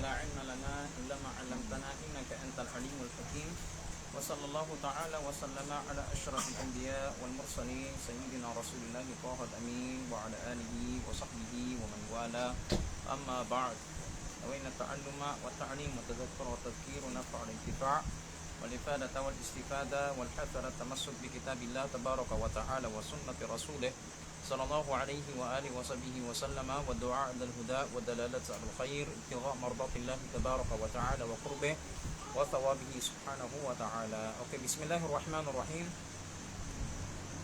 لا علم لنا إلا ما علمتنا إنك أنت العليم الحكيم. وصلى الله تعالى وسلم على أشرف الأنبياء والمرسلين سيدنا رسول الله طه الأمين وعلى آله وصحبه ومن والاه. أما بعد، وإن التعلم والتعليم والتذكر والتذكير نفع الانتفاع والإفادة والاستفادة والحثر التمسك بكتاب الله تبارك وتعالى وسنة رسوله صلى الله عليه وآله وصحبه وسلم والدعاء إلى الهدى والدلالة على الخير ابتغاء مرضات الله تبارك وتعالى وقربه وثوابه سبحانه وتعالى. Okay, Bismillahirrahmanirrahim.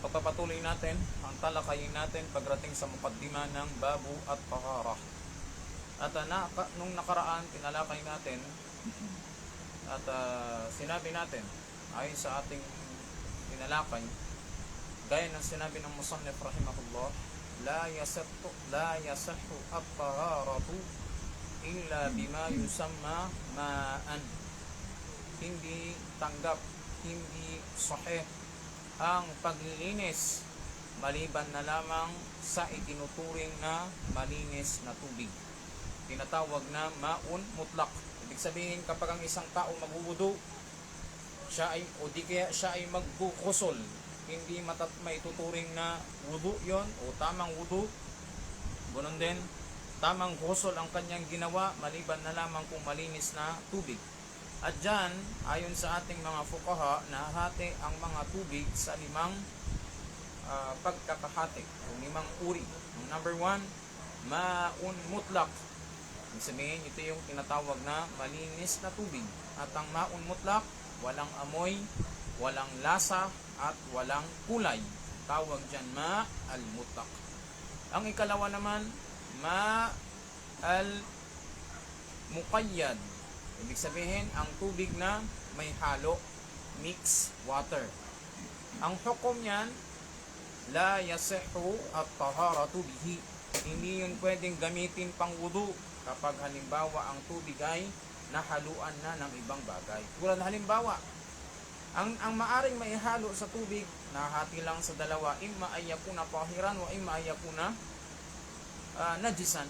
Pagpapatuloy natin ang talakayin natin pagdating sa mukaddima ng Babu at Taharah. At nung nakaraan tinalakay natin at sinabi natin ayon sa ating tinalakay, gaya ng sinabi ng musannif rahimahullah, la yasihhu at-taharatu illa bima yusamma ma'an. Hindi tanggap, hindi sahih ang paglilinis maliban na lamang sa itinuturing na malinis na tubig, tinatawag na ma'un mutlaq. Ibig sabihin, kapag ang isang tao magwudu, siya ay magbukusol, hindi maituturing na wudu yon o tamang wudu. Ganun din, tamang ghusl ang kanyang ginawa maliban na lamang kung malinis na tubig. At dyan, ayon sa ating mga fuqaha, nahati ang mga tubig sa limang pagkakahati o limang uri. Number 1, ma'un mutlaq. Ibig sabihin, ito yung tinatawag na malinis na tubig. At ang ma'un mutlaq, walang amoy, walang lasa, at walang kulay. Tawag dyan ma al-mutlaq. Ang ikalawa naman, ma al-muqayyad. Ibig sabihin, ang tubig na may halo, mix water. Ang hukom niyan, la yasihhu at-taharatu bihi. Hindi yun pwedeng gamitin pang wudu kapag halimbawa ang tubig ay nahaluan na ng ibang bagay. Tulad halimbawa, ang maaring maihalo sa tubig, nahati lang sa dalawa, imma ay yakuna tahiran wa imma ay yakuna najisan.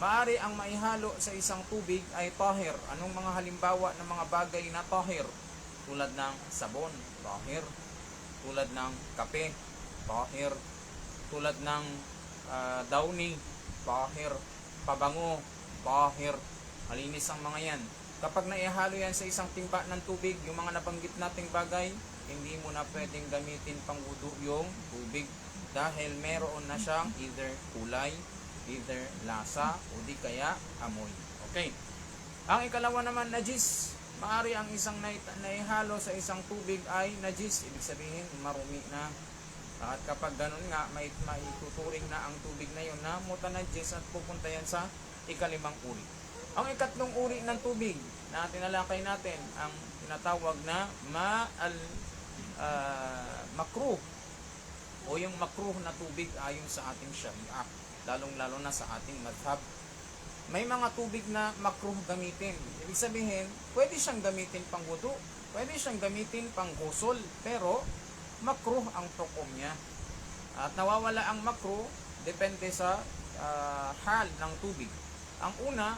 Maari ang maihalo sa isang tubig ay tahir. Anong mga halimbawa ng mga bagay na tahir? Tulad ng sabon, tahir. Tulad ng kape, tahir. Tulad ng downy, tahir. Pabango, tahir. Malinis ang mga yan. Kapag naihalo yan sa isang timba ng tubig, yung mga nabanggit nating bagay, hindi mo na pwedeng gamitin pang wudu yung tubig dahil meron na siyang either kulay, either lasa, o di kaya amoy. Okay. Ang ikalawa naman, najis. Maari ang isang naihalo sa isang tubig ay najis. Ibig sabihin, marumi na. At kapag ganun nga, maituturing na ang tubig na yun na mutanajis at pupunta yan sa ikalimang uri. Ang ikatlong uri ng tubig na tinalakay natin, ang tinatawag na makruh o yung makruh na tubig ayon sa ating syariah, lalong-lalo na sa ating madhab. May mga tubig na makruh gamitin. Ibig sabihin, pwede siyang gamitin pang wudu, pwede siyang gamitin pang ghusl, pero makruh ang hukom niya. At nawawala ang makruh depende sa hal ng tubig. Ang una,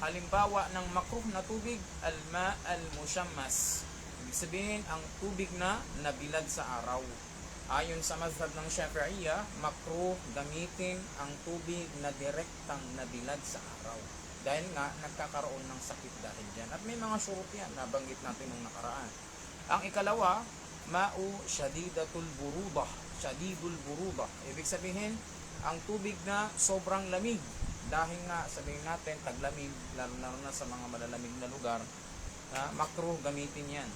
halimbawa ng makruh na tubig, al-ma al-mushammas. Ibig sabihin, ang tubig na nabilad sa araw. Ayon sa mazhab ng Shafi'iyya, makruh gamitin ang tubig na direktang nabilad sa araw. Dahil nga, nagkakaroon ng sakit dahil dyan. At may mga surut yan, nabanggit natin nung nakaraan. Ang ikalawa, ma'u shadidatul burudah. Shadidul burudah. Ibig sabihin, ang tubig na sobrang lamig. Dahil nga, sabihin natin, taglamig, lalo na sa mga malalamig na lugar, makruh gamitin yan.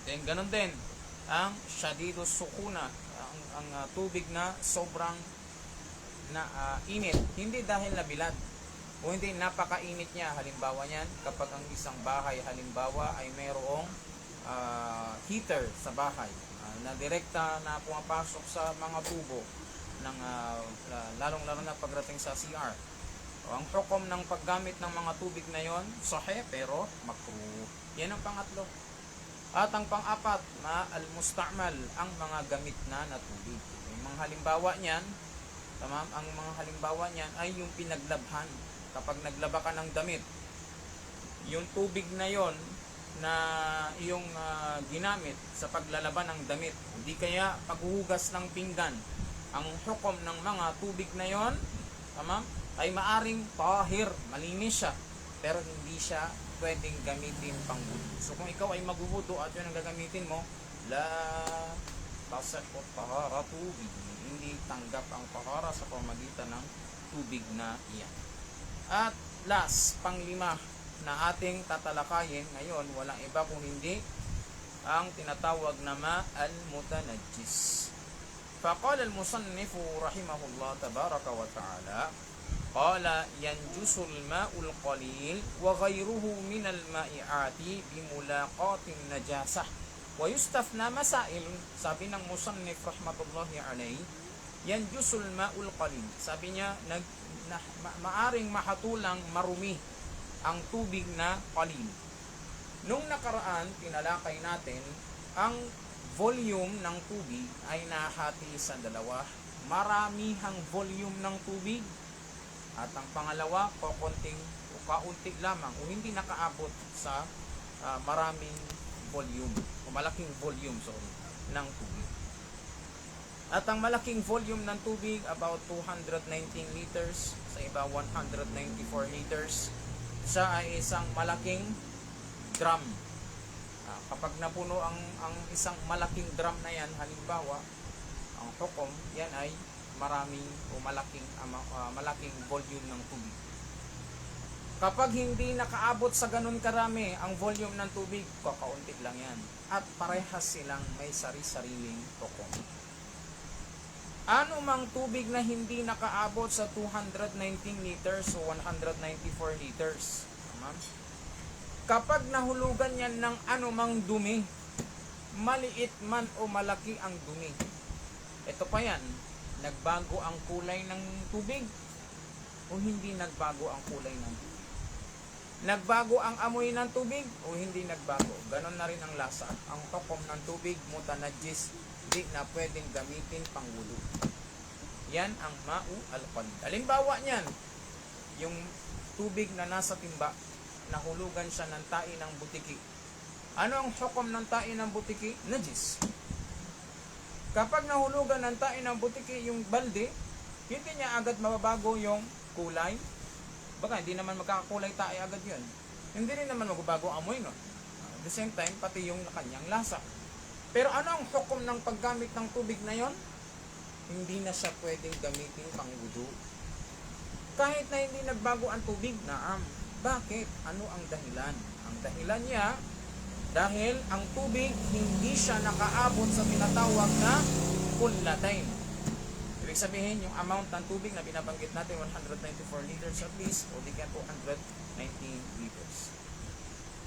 Then, ganun din, ang shadidus sukuna, ang tubig na sobrang init, hindi dahil nabilad o hindi napakainit niya. Halimbawa niyan, kapag ang isang bahay halimbawa ay mayroong heater sa bahay na direkta na pumapasok sa mga tubo ng lalong-lalo na pagdating sa CR. O, ang hukom ng paggamit ng mga tubig na yon, sahih pero makruh. Yan ang pangatlo. At ang pang-apat, al-musta'mal, ang mga gamit na tubig. Yung mga halimbawa niyan, tamam, ang mga halimbawa niyan ay yung pinaglabhan. kapag naglaba ka ng damit, yung tubig na yon na iyong ginamit sa paglalaban ng damit, hindi kaya paghuhugas ng pinggan, ang hukom ng mga tubig na yon, tama, ay maaring tahir, malinis siya, pero hindi siya pwedeng gamitin pang wudu. So kung ikaw ay magwudu at yun ang gagamitin mo, la tasihhu taharatu bihi, hindi tanggap ang tahara sa pamamagitan ng tubig na iyan. At last, panglima na ating tatalakayin ngayon, walang iba kung hindi ang tinatawag na al-mutanajjis. Faqala al-musannifu rahimahullah tabaraka wa ta'ala, qala yanjusul ma'ul qalil wa ghayruhu min al-ma'i'ati bimulaqatin najasah wa yustafna masail. Sabi ng musannif rahmatullahi alayhi, yanjusul ma'ul qalil, sabi niya maaring mahatulang marumi ang tubig na qalil. Nung nakaraan, tinalakay natin ang volume ng tubig ay nahati sa dalawa. Maramihang volume ng tubig at ang pangalawa, kaunti lamang o hindi nakaabot sa maraming volume o malaking volume ng tubig. At ang malaking volume ng tubig, about 219 liters, sa iba 194 liters. Siya ay isang malaking drum. Kapag napuno ang isang malaking drum na yan, halimbawa, ang hukom, yan ay maraming o malaking volume ng tubig. Kapag hindi nakaabot sa ganun karami ang volume ng tubig, kakaunti lang yan. At parehas silang may sari-sariling hukom. Ano mang tubig na hindi nakaabot sa 219 liters o 194 liters, kapag nahulugan yan ng anumang dumi, maliit man o malaki ang dumi, ito pa yan, nagbago ang kulay ng tubig o hindi nagbago ang kulay ng tubig, nagbago ang amoy ng tubig o hindi nagbago, ganon na rin ang lasa. Ang hukom ng tubig, mutanajjis, di na pwedeng gamitin pang wudu. Yan ang ma'u al-qalil. Halimbawa niyan, yung tubig na nasa timba, nahulugan siya ng tae ng butiki. Ano ang hukom ng tae ng butiki? Najis. Kapag nahulugan ng tae ng butiki yung balde, hindi niya agad mababago yung kulay. Baka hindi naman magkakakulay tae agad yun. Hindi rin naman magbabago ang amoy, no? At the same time, pati yung kanyang lasa. Pero ano ang hukom ng paggamit ng tubig na yon? Hindi na siya pwedeng gamitin pang wudu. Kahit na hindi nagbago ang tubig, naam. Bakit? Ano ang dahilan? Ang dahilan niya, dahil ang tubig hindi siya nakaabot sa tinatawag na kullatayn. Ibig sabihin, yung amount ng tubig na binabanggit natin, 194 liters at least, o di kaya 219 liters.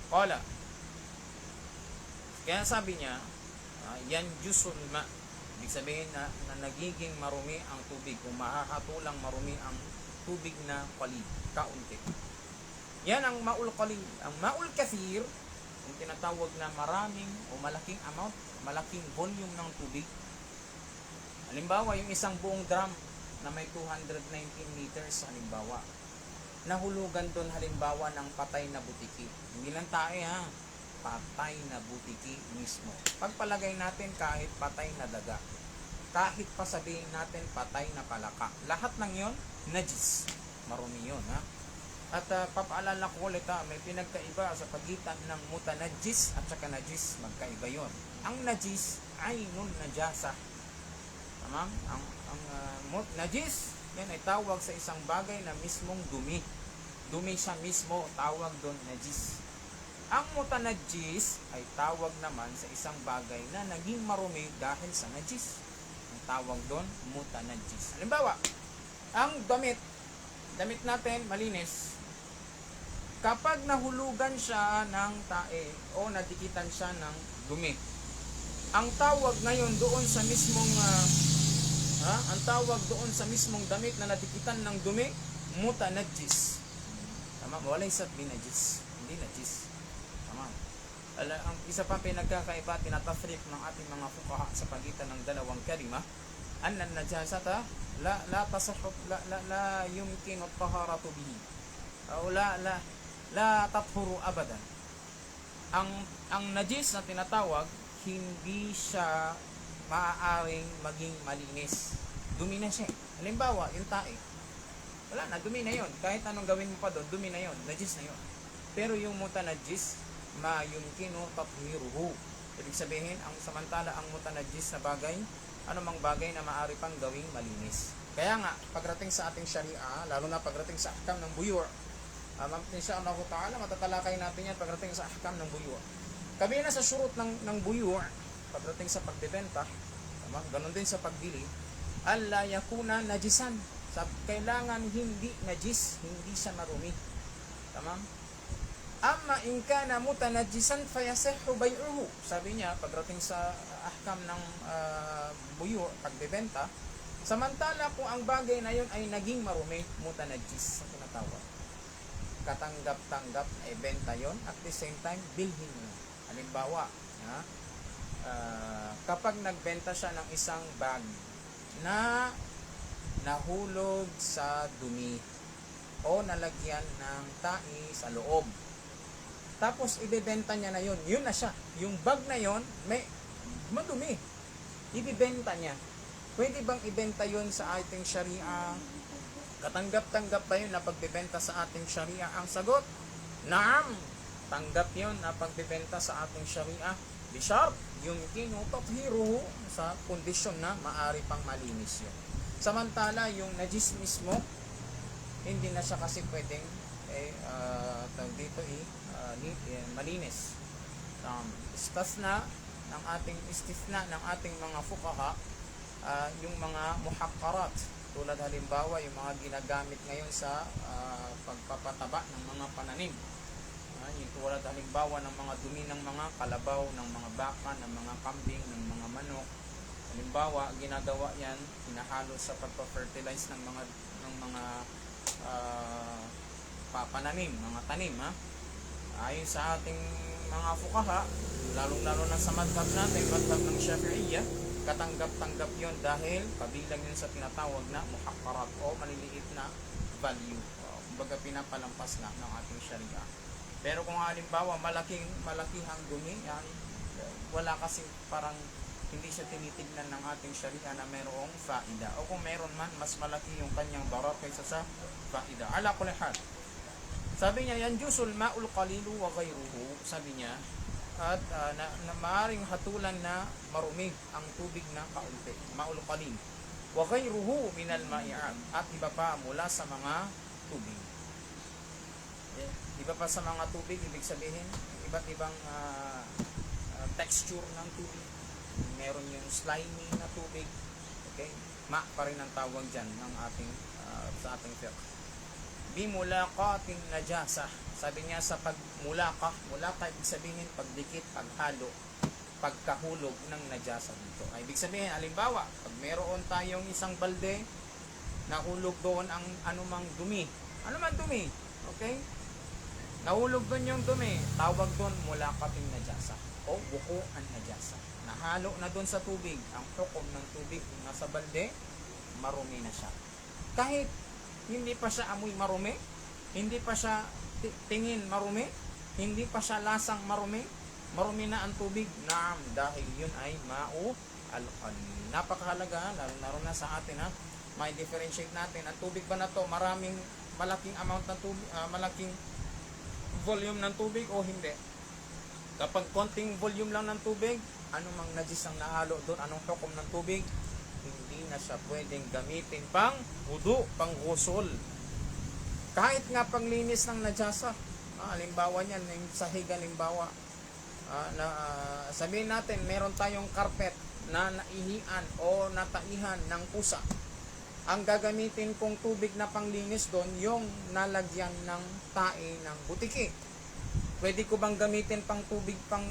Qala. Kaya sabi niya, yan jusul ma. Ibig sabihin na nagiging marumi ang tubig o mahahatulang marumi ang tubig na qalil, kaunti. Yan ang ma'ul qalil. Ang ma'ul kathir, yung tinatawag na maraming o malaking amount, malaking volume ng tubig. Halimbawa, yung isang buong drum na may 219 liters, halimbawa, nahulugan doon halimbawa ng patay na butiki. Hindi lang tayo patay na butiki mismo. Pagpalagay natin kahit patay na daga, kahit pa sabihin natin patay na palaka, lahat ng yon najis, marumi yun. At papaalala ko ulit, may pinagkaiba sa pagitan ng mutanajjis at saka najis, magkaiba yon. Ang najis ay nun najasa. Tamam? Ang najis, yan ay tawag sa isang bagay na mismong dumi. Dumi siya mismo, tawag doon najis. Ang mutanajjis ay tawag naman sa isang bagay na naging marumi dahil sa najis. Ang tawag doon, mutanajjis. Halimbawa, ang damit natin malinis. Kapag nahulugan siya ng tae o nadikitan siya ng dumi, ang tawag ngayon doon sa mismong ang tawag doon sa mismong damit na nadikitan ng dumi, mutanajjis. Tama, walay sa binajis, hindi najis. Ang isa pa pinagkakaiba, tinatafriq ng ating mga fuqaha sa pagitan ng dalawang kalima, anna najasata la yumkinu at-taharatu bihi. O la tathuru abadan. Ang najis na tinatawag, hindi siya maaaring maging malinis. Dumi na siya. Halimbawa, yung tae. Wala na, dumi na yon. Kahit anong gawin mo pa doon, dumi na yon. Najis na yon. Pero yung mutanajis, ma yumkinu tathiruhu. Ibig sabihin, samantala ang mutanajis na bagay, anumang bagay na maaari pang gawing malinis. Kaya nga, pagdating sa ating sharia, lalo na pagdating sa ahkam ng buyu', insyaAllah ta'ala, matatalakay natin yan pagdating sa ahkam ng buyu'. Kabi na sa syurut ng buyu', pagdating sa pagbebenta, ganun din sa pagbili, alla yakuna najisan. Kailangan hindi najis, hindi siya marumi. Tamam? Amma in kana mutanajisan fayasihhu bay'uhu. Sabi niya pagdating sa ahkam ng buyu', pagbebenta, samantala kung ang bagay na yun ay naging marumi, mutanajis sa tinatawag. Katanggap-tanggap na ibenta yon, at the same time bilhin mo. Halimbawa, kapag nagbenta siya ng isang bag na nahulog sa dumi o nalagyan ng tae sa loob, tapos ibebenta niya na yun, yun na siya. Yung bag na yun may madumi, ibebenta niya. Pwede bang ibenta yun sa ating sharia? Katanggap-tanggap ba yun na pagbebenta sa ating sharia? Ang sagot, naam, tanggap yun na pagbebenta sa ating sharia. Bishar, yung kinutothiruhu sa kondisyon na maari pang malinis yun. Samantala, yung najis mismo, hindi na siya kasi pwedeng malinis. Istisna ng ating mga fuqaha, yung mga muhaqqarat, tulad halimbawa yung mga ginagamit ngayon sa pagpapataba ng mga pananim. Yung tulad halimbawa ng mga dumi ng mga kalabaw, ng mga baka, ng mga kambing, ng mga manok. Halimbawa, ginagawa yan, hinahalo sa pagpa-fertilize ng mga pananim, mga tanim. Ayon sa ating mga fuqaha, lalong-lalo na sa madhab natin, madhab ng Shafi'iyya, katanggap-tanggap yon dahil kabilang yun sa tinatawag na muhaqqarat o maliliit na value. Kumbaga pinapalampas na ng ating sharia. Pero kung halimbawa malaki ang dumi, yan, wala kasi parang hindi siya tinitignan ng ating sharia na mayroong faida. O kung meron man, mas malaki yung kanyang darar kaysa sa faida. Ala kulli hal. Sabi niya, yanjusul ma'ul qalilu wa ghayruhu. Sabi niya, at na maaring hatulan na marumi ang tubig na kaunti, ma'ul qalil, wa ghayruhu minal ma'i'at, at iba pa mula sa mga tubig. Iba pa sa mga tubig, ibig sabihin iba't ibang texture ng tubig. Meron yung slimy na tubig, okay, ma pa rin ang tawag dyan ng ating sa ating fiqh. Bimulaqatin najasa. Sabi niya sa pagmulaka, ibig sabihin pagdikit, paghalo, pagkahulog ng najasa dito. Ay, ibig sabihin, halimbawa, pag meron tayong isang balde, nahulog doon ang anumang dumi. Anumang dumi, okay? Nahulog doon yung dumi, tawag doon mulaqatin najasa o bukuan najasa. Nahalo na doon sa tubig, ang hukom ng tubig nasa balde, marumi na siya. Kahit hindi pa siya amoy marumi, hindi pa siya tingin marumi, hindi pa siya lasang marumi, marumi na ang tubig. Naam, dahil yun ay ma'u al-qalil. Napakahalaga, lalo na sa atin, may differentiate natin. Ang tubig ba na to, malaking amount ng tubig, malaking volume ng tubig o hindi? Kapag konting volume lang ng tubig, anumang najis ang nahalo doon, anong hukom ng tubig, hindi na siya pwedeng gamitin pang wudu, pang ghusl. Kahit nga panglinis ng najasa, halimbawa niyan, yung sahig, halimbawa, sabihin natin, meron tayong carpet na naihian o nataihan ng pusa. Ang gagamitin kong tubig na panglinis doon, yung nalagyan ng tae ng butiki. Pwede ko bang gamitin pang tubig, pang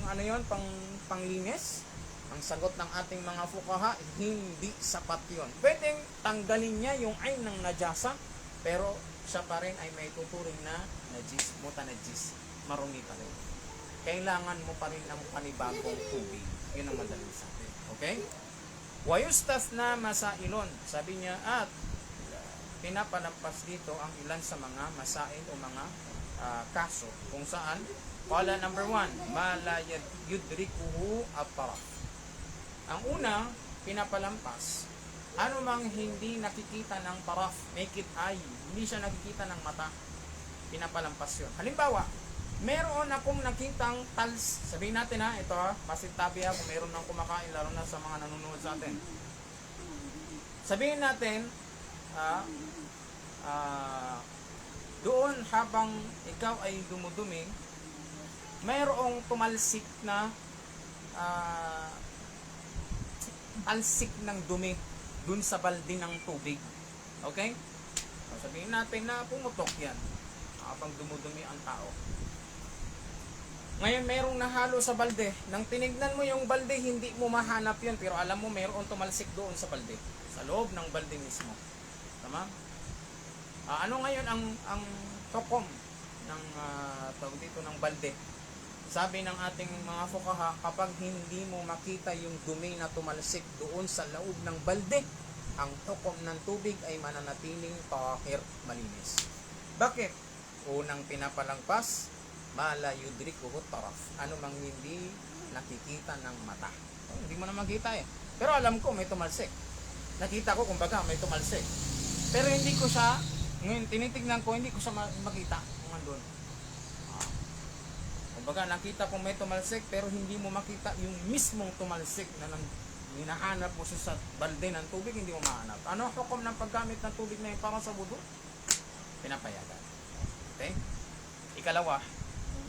panglinis? Ang sagot ng ating mga fuqaha, hindi sapat yun. Pwedeng tanggalin niya yung ayn ng najasa, pero siya pa rin ay may tuturing na najis, mutanajis, marumi pa rin. Kailangan mo pa rin ng panibagong tubig. Yun ang madaling sabi. Okay? Wayustaf na masailon. Sabi niya, at pinapalampas dito ang ilan sa mga masail o mga kaso kung saan qala number 1, ma la yudrikuhu at-taraf. Ang una, pinapalampas ano mang hindi nakikita ng taraf, naked eye, hindi siya nakikita ng mata, pinapalampas yun. Halimbawa, meron akong nakitang sabihin natin ito masintabi kung meron nang kumakain, lalo na sa mga nanonood sa atin. Sabihin natin, doon habang ikaw ay dumudumi, mayroong tumalsik na talsik ng dumi dun sa balde ng tubig. Okay? So, sabihin natin na pumutok yan habang dumudumi ang tao. Ngayon, mayroong nahalo sa balde. Nang tinignan mo yung balde, hindi mo mahanap yun. Pero alam mo, mayroong tumalsik doon sa balde. Sa loob ng balde mismo. Tama? Ano ngayon ang tokom ng tawag dito ng balde? Sabi ng ating mga fuqaha, kapag hindi mo makita yung dumi na tumalsik doon sa loob ng balde, ang tokom ng tubig ay mananatiling tahir, malinis. Bakit? Unang pinapalangpas, ma la yudrikuhu taraf. Ano mang hindi nakikita ng mata. Hindi mo na makita eh. Pero alam ko may tumalsik. Nakita ko kumbaga may tumalsik. Pero hindi ko siya, ngayon tinitignan ko, hindi ko siya makita kung andun. Kumbaga nakita ko may tumalsik, pero hindi mo makita yung mismong tumalsik na hinahanap mo siya sa balde ng tubig, hindi mo mahanap. Ano hukom ng paggamit ng tubig na yun para sa wudu? Pinapayagan. Okay? Ikalawa,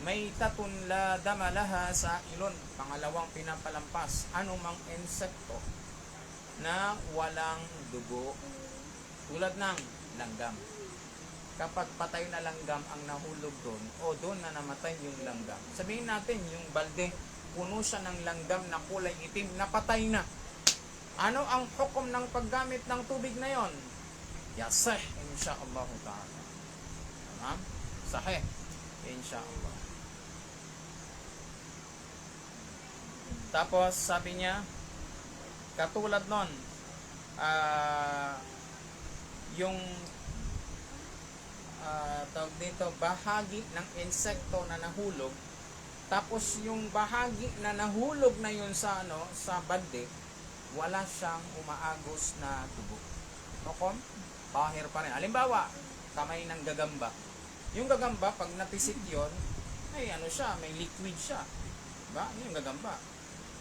may tatun la damalaha sa ilon. Pangalawang pinapalampas, anumang insekto na walang dugo, tulad ng langgam. Kapag patay na langgam ang nahulog doon, o doon na namatay yung langgam, sabihin natin yung balde puno siya ng langgam na kulay itim, napatay na. Ano ang hukom ng paggamit ng tubig na yon? Yasih, insyaallah ta'ala. Tamam? Sahih, insyaallah. Tapos sabi niya, katulad nun, yung tawag dito, bahagi ng insekto na nahulog, tapos yung bahagi na nahulog na yun sa sa balde, wala siyang umaagos na dugo. Hukom, tahir pa rin. Halimbawa, kamay ng gagamba. Yung gagamba, pag napisit yun, ay siya, may liquid siya. Diba? Yung gagamba.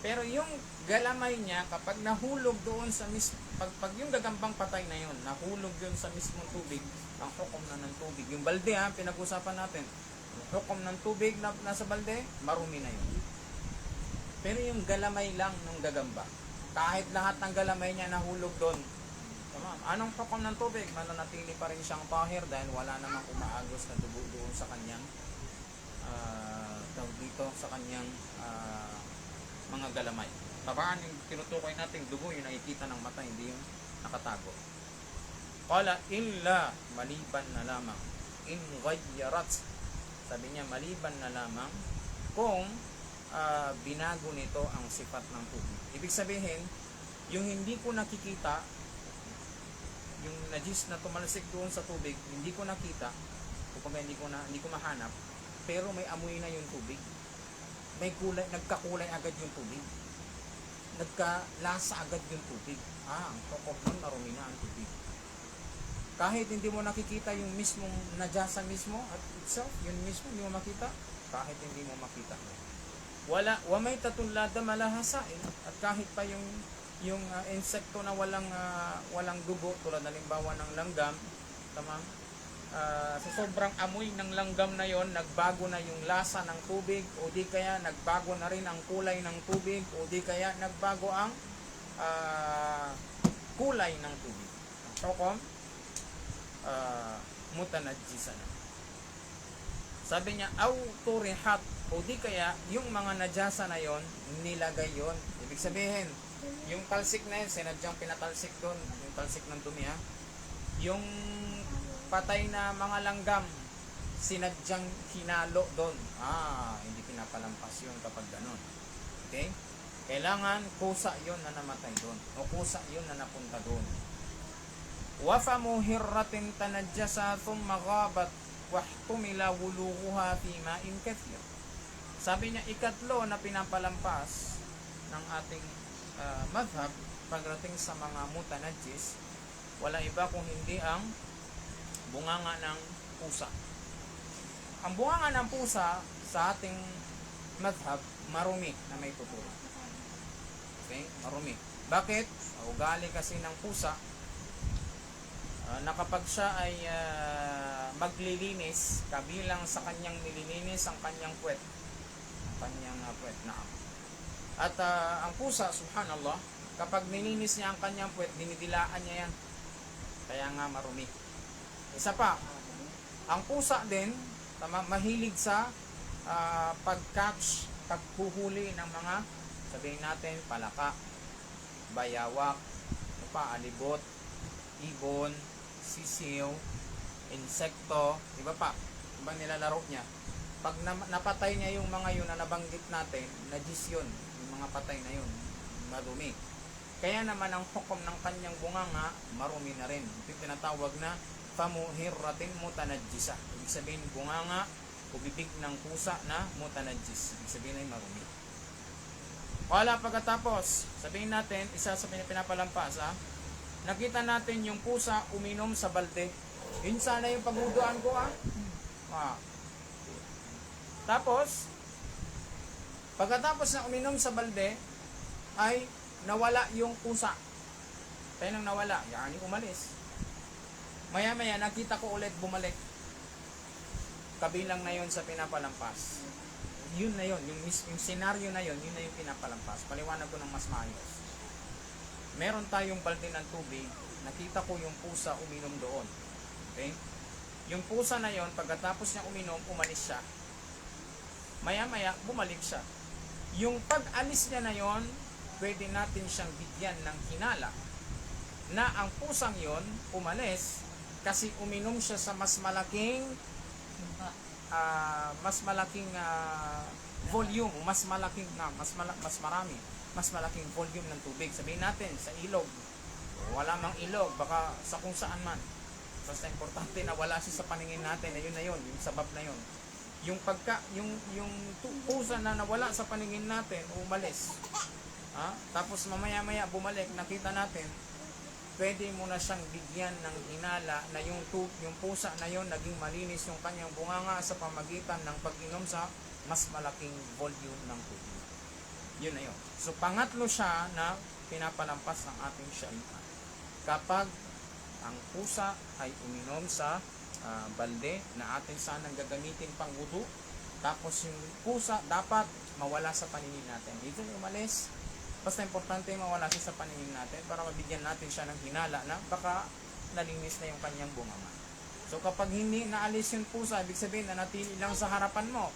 Pero yung galamay niya, kapag nahulog doon sa pag yung gagambang patay na yun, nahulog yun sa mismong tubig, ang hukom na ng tubig. Yung balde pinag-usapan natin. Yung hukom ng tubig na nasa balde, marumi na yun. Pero yung galamay lang ng gagamba, kahit lahat ng galamay niya nahulog doon, tama, anong hukom ng tubig? Mananatili pa rin siyang tahir dahil wala namang umaagos na dugo doon sa kanyang tawag dito, sa kanyang mga galamay. Tabaan yung tinutukoy nating dugo, yung nakikita ng mata, hindi yung nakatago. Qala illa, maliban na lamang, in ghayyarat, sabi niya maliban na lamang kung binago nito ang sifat ng tubig. Ibig sabihin, yung hindi ko nakikita, yung najis na tumalsik doon sa tubig, hindi ko nakita, kapag hindi ko mahanap, pero may amoy na yung tubig. May kulay, nagkakulay agad yung tubig. Nagkalasa agad yung tubig. Ang hukom nun, marumi na ang tubig. Kahit hindi mo nakikita yung mismong najasa mismo at itself, yun mismo hindi mo makita, kahit hindi mo makita. Wa may tatulada malahasain, at kahit pa yung insekto na walang dugo, tulad halimbawa ng langgam, tamang sa sobrang amoy ng langgam na yon, nagbago na yung lasa ng tubig, o di kaya nagbago na rin ang kulay ng tubig, o di kaya nagbago ang kulay ng tubig. Hukom, mutanajjisan. Sabi niya, aw turihat, o di kaya yung mga najasa na yon, nilagay yon. Ibig sabihin, yung talsik na yun, sinadyang pinatalsik doon, yung talsik ng dumi yung patay na mga langgam, sinadyang hinalo doon. Hindi pinapalampas yun kapag ganun. Okay? Kailangan kusa yun na namatay doon, o kusa yun na napunta doon. wa famu hirratin tanajjasa thumma ghabat wahtumila wuluguha fi ma'in kathir. Sabi niya, ikatlo na pinapalampas ng ating madhab pagdating sa mga mutanajis, wala iba kung hindi ang bunganga ng pusa. Ang bunganga ng pusa sa ating madhab, marumi na may tuturo. Okay? Marumi. Bakit? Ugali kasi ng pusa na kapag siya ay maglilinis, kabilang sa kanyang nililinis ang kanyang puwet. Kanyang puwet, naam. At ang pusa, subhanallah, kapag nilinis niya ang kanyang puwet, dinidilaan niya yan. Kaya nga marumi. Isa pa, ang pusa din, mahilig sa pag-catch, paghuhuli ng mga, sabihin natin, palaka, bayawak, alibot, ibon, sisiw, insekto, iba pa, iba nilalaro niya. Pag napatay niya yung mga yun na nabanggit natin, najis yun, yung mga patay na yun, marumi. Kaya naman ang hukom ng kanyang bunganga, marumi na rin. Ito yung tinatawag na famuhirratin mutanajjisa. Ibig sabihin, bunganga o bibig ng pusa na mutanajjis. Ibig sabihin ay marumi. Wala pagkatapos, sabihin natin, isa sa pinapalampas, nakita natin yung pusa uminom sa balde. Yun sana yung pagduduan ko, Tapos, pagkatapos na uminom sa balde, ay nawala yung pusa. Kaya nang nawala, yani umalis. Maya-maya, nakita ko ulit bumalik. Kabilang na yun sa pinapalampas. Yun na yun, yung senaryo na yun, yun na yung pinapalampas. Paliwanag ko ng mas maayos. Meron tayong balde ng tubig, nakita ko yung pusa uminom doon. Okay? Yung pusa na yon, pagkatapos niya uminom, umalis siya. Maya-maya, bumalik siya. Yung pag-alis niya na yon, pwede natin siyang bigyan ng hinala na ang pusang yon umalis kasi uminom siya sa mas malaking volume, mas malaking volume ng tubig. Sabihin natin sa ilog, wala mang ilog, baka sa kung saan man, basta importante na wala siya sa paningin natin, na yun, yung sabab na yun. Yung pusa na nawala sa paningin natin, umalis, tapos mamaya-maya bumalik, nakita natin, pwede mo na siyang bigyan ng hinala na yung pusa na yun naging malinis yung kanyang bunganga sa pamagitan ng pag-inom sa mas malaking volume ng tubig. Yun na yun. So pangatlo siya na pinapalampas ng ating sharia. Kapag ang pusa ay uminom sa balde na atin sanang gagamitin pang wudu, tapos yung pusa dapat mawala sa paningin natin. Dito umalis, basta importante mawala siya sa paningin natin para mabigyan natin siya ng hinala na baka nalinis na yung kanyang bunganga. So kapag hindi naalis yung pusa, ibig sabihin na natili lang sa harapan mo,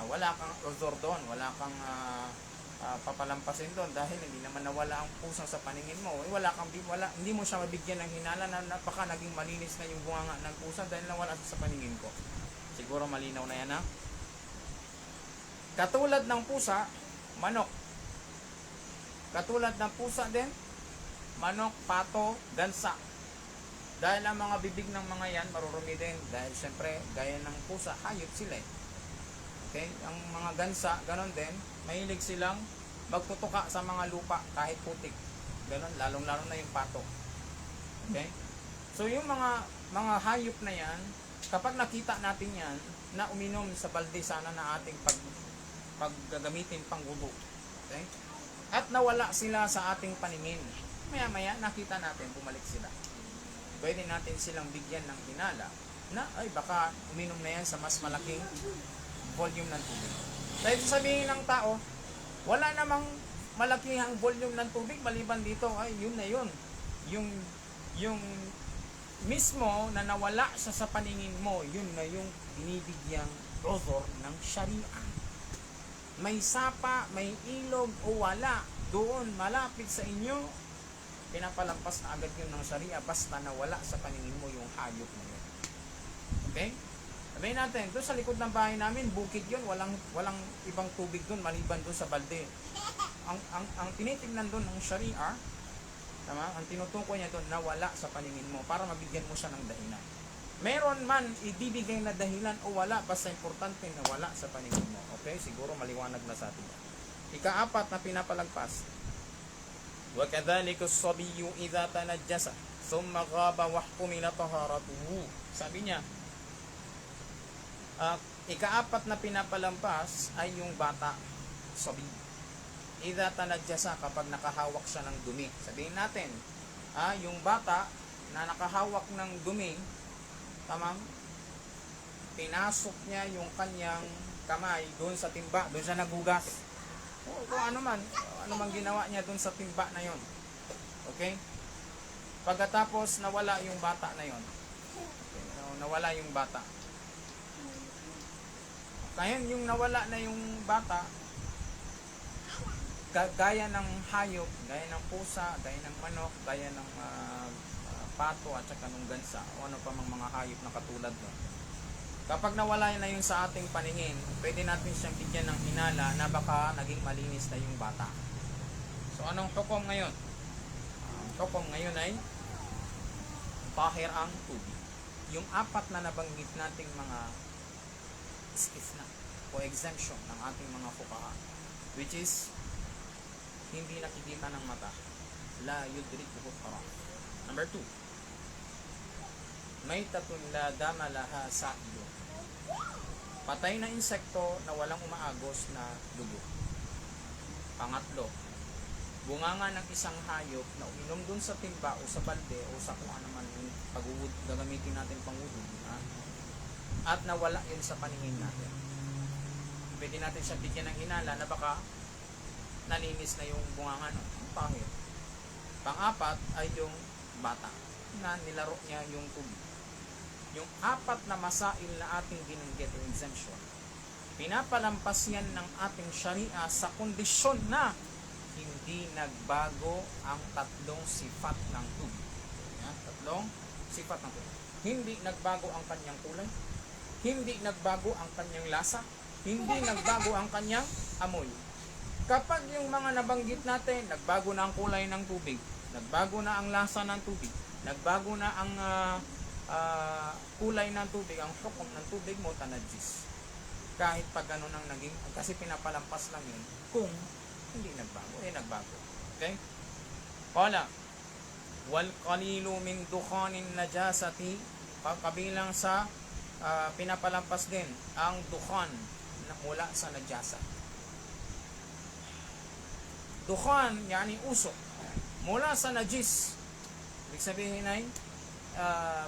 wala kang uzur doon, wala kang papalampasin doon dahil hindi naman nawala ang pusa sa paningin mo. Hindi mo siya mabigyan ng hinala na baka naging malinis na yung bunganga ng pusa dahil nawala siya sa paningin ko. Siguro malinaw na yan, Katulad ng pusa, manok. Katulad ng pusa din, manok, pato, gansa. Dahil ang mga bibig ng mga yan, marurumi din. Dahil siyempre, gaya ng pusa, hayop sila eh. Okay? Ang mga gansa, ganon din, mahilig silang magtutuka sa mga lupa kahit putik. Ganon, lalong-lalo na yung pato. Okay? So yung mga hayop na yan, kapag nakita natin yan, na uminom sa balde sana na ating paggagamitin pang wudu. Okay? At nawala sila sa ating paningin. Maya-maya, nakita natin, bumalik sila. Pwede natin silang bigyan ng hinala na, baka uminom na yan sa mas malaking volume ng tubig. Dahil sabihin ng tao, wala namang malakihang volume ng tubig, maliban dito, yun na yun. Yung mismo na nawala siya sa paningin mo, yun na yung binibigyang uzur ng sharia. May sapa, may ilog o wala, doon malapit sa inyo, pinapalampas na agad yun ng sharia basta nawala sa paningin mo yung hayop mo yun. Okay? Sabihin natin, doon sa likod ng bahay namin, bukid yun, walang ibang tubig doon maliban doon sa balde. Ang tinitingnan doon ng sharia, Tama? Ang tinutukoy niya doon, nawala sa paningin mo para mabigyan mo siya ng dahilan. Meron man ibibigay na dahilan o wala, basta importante na wala sa paningin mo. Okay? Siguro maliwanag na sa atin. Ika-4 na pinapalagpas. وَكَذَلِكَ الصَّبِيُّ إِذَا تَنَجَّسَ ثُمَّ غَابَ وَحْكُمِلَ طَهَارَتُهُ. Sabi niya, ika-4 na pinapalampas ay yung bata, sabi. Idha tanadjasa, kapag nakahawak siya ng dumi. Sabihin natin, yung bata na nakahawak ng dumi, tamang, pinasok niya yung kanyang kamay doon sa timba, doon siya naghugas. O kung ano man ginawa niya doon sa timba na yon. Okay? Pagkatapos nawala yung bata na yon. Okay, nawala yung bata. Ngayon yung nawala na yung bata, gaya ng hayop, gaya ng pusa, gaya ng manok, gaya ng pato at saka ng gansa o ano pa mga hayop na katulad nun. Kapag nawala na yun sa ating paningin, pwede natin siyang bigyan ng hinala na baka naging malinis na yung bata. So anong hukom ngayon? Ang hukom ngayon ay tahir ang tubig. Yung 4 na nabanggit nating mga istisna o exemption ng ating mga fuqaha, which is hindi nakikita ng mata, la yudrikuhu haram. Number 2, maytatun la dama laha sa'ilun. Patay na insekto na walang umaagos na dugo. Pangatlo, bunganga ng isang hayop na uminom dun sa timba o sa balde o sa kung ano man yung gagamitin natin pangudog, at nawala yun sa paningin natin. Pwede natin siya bigyan ng hinala na baka nalinis na yung bunganga nun. Pangit. Pang-4 ay yung bata na nilaro niya yung tubig. Yung 4 na masail na ating binanggit o exemption, pinapalampas yan ng ating sharia sa kondisyon na hindi nagbago ang 3 sifat ng tubig. Yan, 3 sifat ng tubig. Hindi nagbago ang kanyang kulay, hindi nagbago ang kanyang lasa, hindi nagbago ang kanyang amoy. Kapag yung mga nabanggit natin, nagbago na ang kulay ng tubig, nagbago na ang lasa ng tubig, nagbago na ang kulay ng tubig, ang hukom ng tubig mo, tanajis. Kahit pag ganun ang naging, kasi pinapalampas lang yun, kung hindi nagbago, nagbago. Okay? Qala, wal qalilu min dukhanin najasati, kabilang sa pinapalampas din, ang dukhan na mula sa najasa. Dukhan, yani usok, mula sa najis, ibig sabihin ay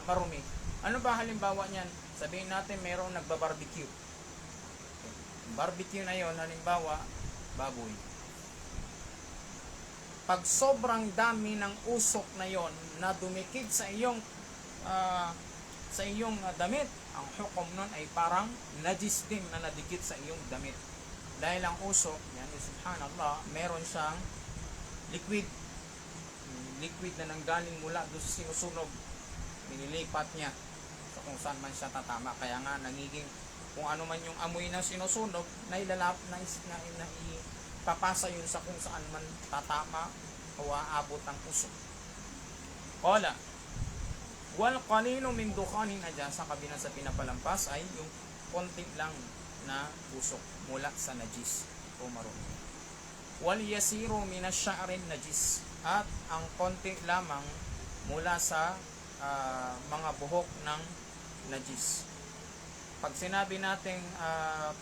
marumi. Ano ba halimbawa niyan? Sabihin natin mayroong nagbabarbecue. Barbecue na yon, halimbawa, baboy. Pag sobrang dami ng usok na yon na dumikit sa iyong damit, ang hukom nun ay parang najis din na nadikit sa iyong damit. Dahil ang usok, yan, subhanallah, meron siyang liquid na nanggaling mula doon sa sinusunog, binilipat niya so kung saan man siya tatama. Kaya nga nagiging kung ano man yung amoy na sinusunog, ipapasa yun sa kung saan man tatama o aabot ang usok. Qala, wal qalinu min dukhanin najasa, kabilang sa pinapalampas ay yung konti lang na usok mula sa najis o marumi. Wal yasiru min ash-sha'rin najis, at ang konti lamang mula sa mga buhok ng najis. Pag sinabi natin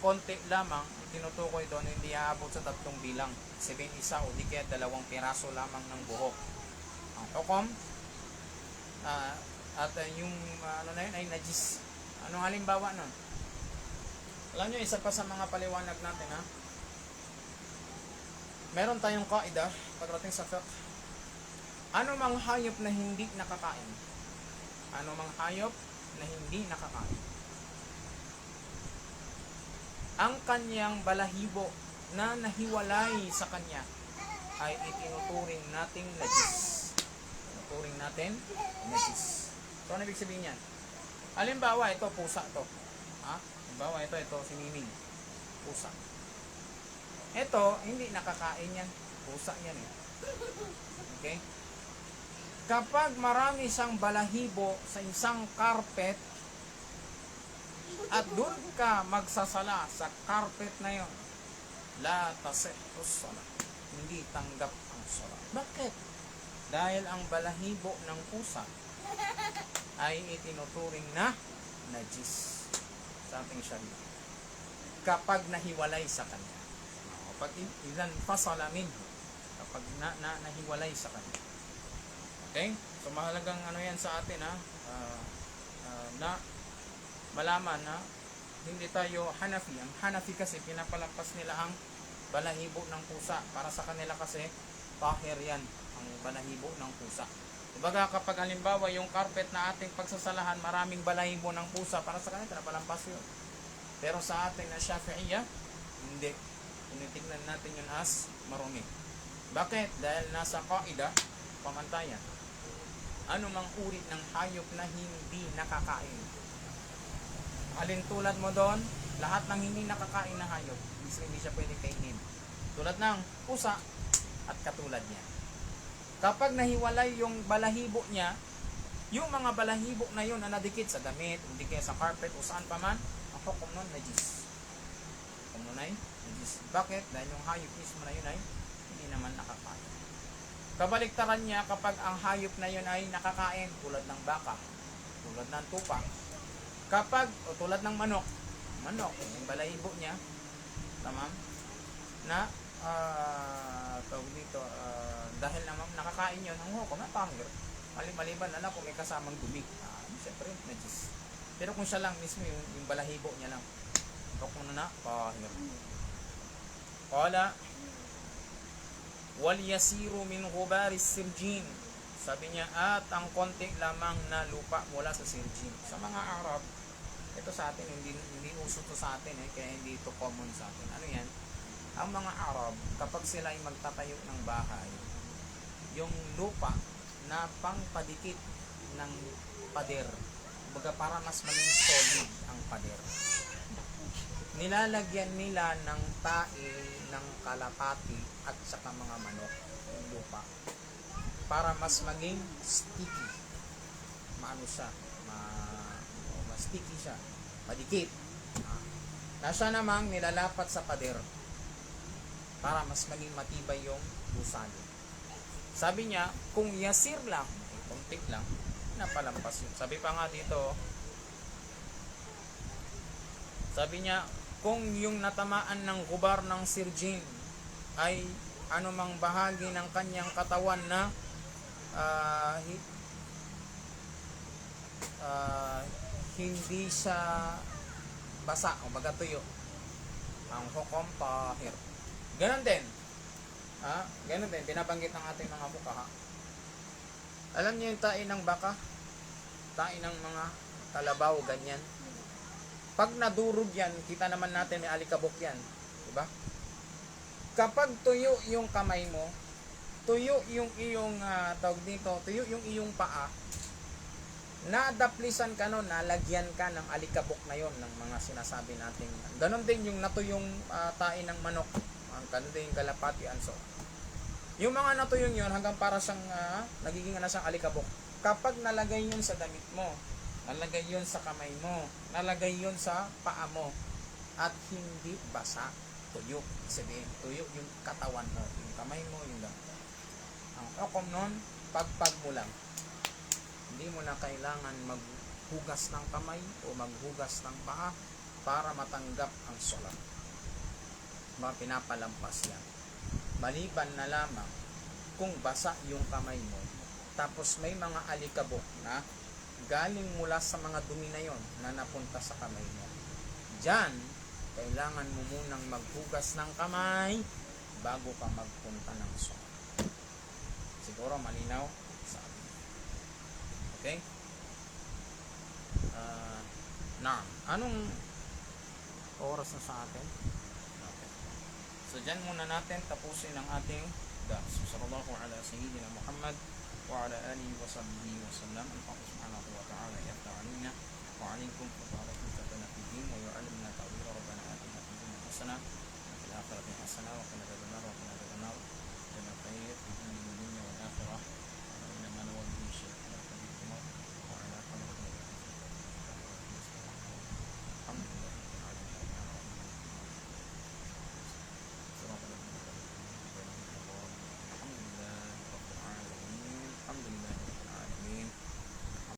konti lamang, tinutukoy doon hindi aabot sa 3 bilang, 1 o di kaya 2 piraso lamang ng buhok. Ang hukom at yung ano na yun ay najis. Anong halimbawa nun? Alam nyo, isa pa sa mga paliwanag natin, meron tayong kaida pagdating sa fiqh. Ano mang hayop na hindi nakakain? Ano mang hayop na hindi nakakain? Ang kanyang balahibo na nahiwalay sa kanya ay itinuturing nating najis. Itinuturing natin najis. So, ano ibig sabihin yan? Halimbawa, ito, pusa to. Halimbawa, ito, si Miming. Pusa. Ito, hindi nakakain yan. Pusa yan eh. Okay? Kapag marami siyang balahibo sa isang carpet at doon ka magsasala sa carpet na yon, la tasihhu salat, hindi tanggap ang salat. Bakit? Dahil ang balahibo ng pusa ay itinuturing na najis sa ating sharia kapag nahiwalay sa kanya. Kapag ilan fasala minhu, kapag nahiwalay sa kanya. Okay? So mahalagang ano yan sa atin, na malaman na hindi tayo Hanafi. Ang Hanafi kasi pinapalampas nila ang balahibo ng pusa. Para sa kanila kasi tahir yan, ang balahibo ng pusa. Kumbaga kapag halimbawa yung carpet na ating pagsasalahan maraming balahibo ng pusa, para sa kanila pinapalampas yun. Pero sa atin na Shafi'iyya, hindi. Tinitignan natin yun as marumi. Bakit? Dahil nasa qaida, pamantayan. Ano mang uri ng hayop na hindi nakakain. Alin tulad mo doon, lahat ng hindi nakakain na hayop, hindi siya pwede kainin. Tulad ng pusa at katulad niya. Kapag nahiwalay yung balahibo niya, yung mga balahibo na yun na nadikit sa damit, hindi kaya sa carpet o saan pa man, ang hukom nun, najis. Hukom nun ay najis. Bakit? Dahil yung hayop mismo na yun ay hindi naman nakakain. Kabaliktaran niya kapag ang hayop na yun ay nakakain, tulad ng baka, tulad ng tupa, kapag, o tulad ng manok, yung balahibo niya, tamam, na, tawag dito, dahil naman nakakain yun, ang hukom na pangir, maliban na lang kung may kasamang dumi, siyempre, najis. Pero kung siya lang mismo, yung balahibo niya lang, hukom na pangir. Kala, wal yasiru min ghubaris sirjin, sabi niya, at ang konti lamang na lupa mula sa sirjin. Sa mga Arab, ito sa atin, hindi uso to sa atin, kaya hindi ito common sa atin. Ano yan? Ang mga Arab, kapag sila ay magtatayo ng bahay, yung lupa na pangpadikit ng pader, baga para mas maging solid ang pader, nilalagyan nila ng tae ng kalapati at saka mga manok yung lupa para mas maging sticky, maano siya, mas sticky siya, madikit. Nasa namang nilalapat sa pader para mas maging matibay yung gusali. Sabi niya, kung yasir lang, kunti lang, napalampas yun. Sabi pa nga dito, sabi niya, kung yung natamaan ng gubar ng sirjin ay anumang bahagi ng kanyang katawan na hindi siya basa o baga tuyo, ang hukom tahir. Ganon din, binabanggit ng ating mga fuqaha. Alam niyo yung tae ng baka, tae ng mga kalabaw, ganyan. Pag nadurog yan, kita naman natin may alikabok yan. Diba? Kapag tuyo yung kamay mo, tuyo yung iyong, tawag dito, tuyo yung iyong paa, nadaplisan ka nun, nalagyan ka ng alikabok na yon ng mga sinasabi natin. Ganon din yung natuyong tae ng manok, ganon din yung kalapati, anso. Yung mga natuyong yun, hanggang para siyang, nagiging na siyang alikabok. Kapag nalagay yun sa damit mo, nalagay yun sa kamay mo, nalagay yun sa paa mo, at hindi basa, tuyo. Sabihin, tuyo yung katawan mo, yung kamay mo, yung lang. Ang hukom nun, pagpag mo lang. Hindi mo na kailangan maghugas ng kamay o maghugas ng paa para matanggap ang salat. Pinapalampas yan. Maliban na lamang kung basa yung kamay mo, tapos may mga alikabok na galing mula sa mga dumi na yon na napunta sa kamay mo. Diyan, kailangan mo munang maghugas ng kamay bago ka magpunta ng salat. Siguro malinaw sa atin. Okay? Anong oras na sa atin? Okay. So dyan muna natin tapusin ang ating dars. Sallallahu ala sayyidina Muhammad wa ala alihi wa sahbihi wa sallam. Allah subhanahu wa ta'ala yafta alina wa alaykum wa barakatuh fi din wa yu'allimna ta'wil rabbana atina fid dunya hasanah wa fil akhirati hasanah wa qina adhaban nar wa qina adhaban nar. Jangan khayr fi dunya wal akhirah. Inna ma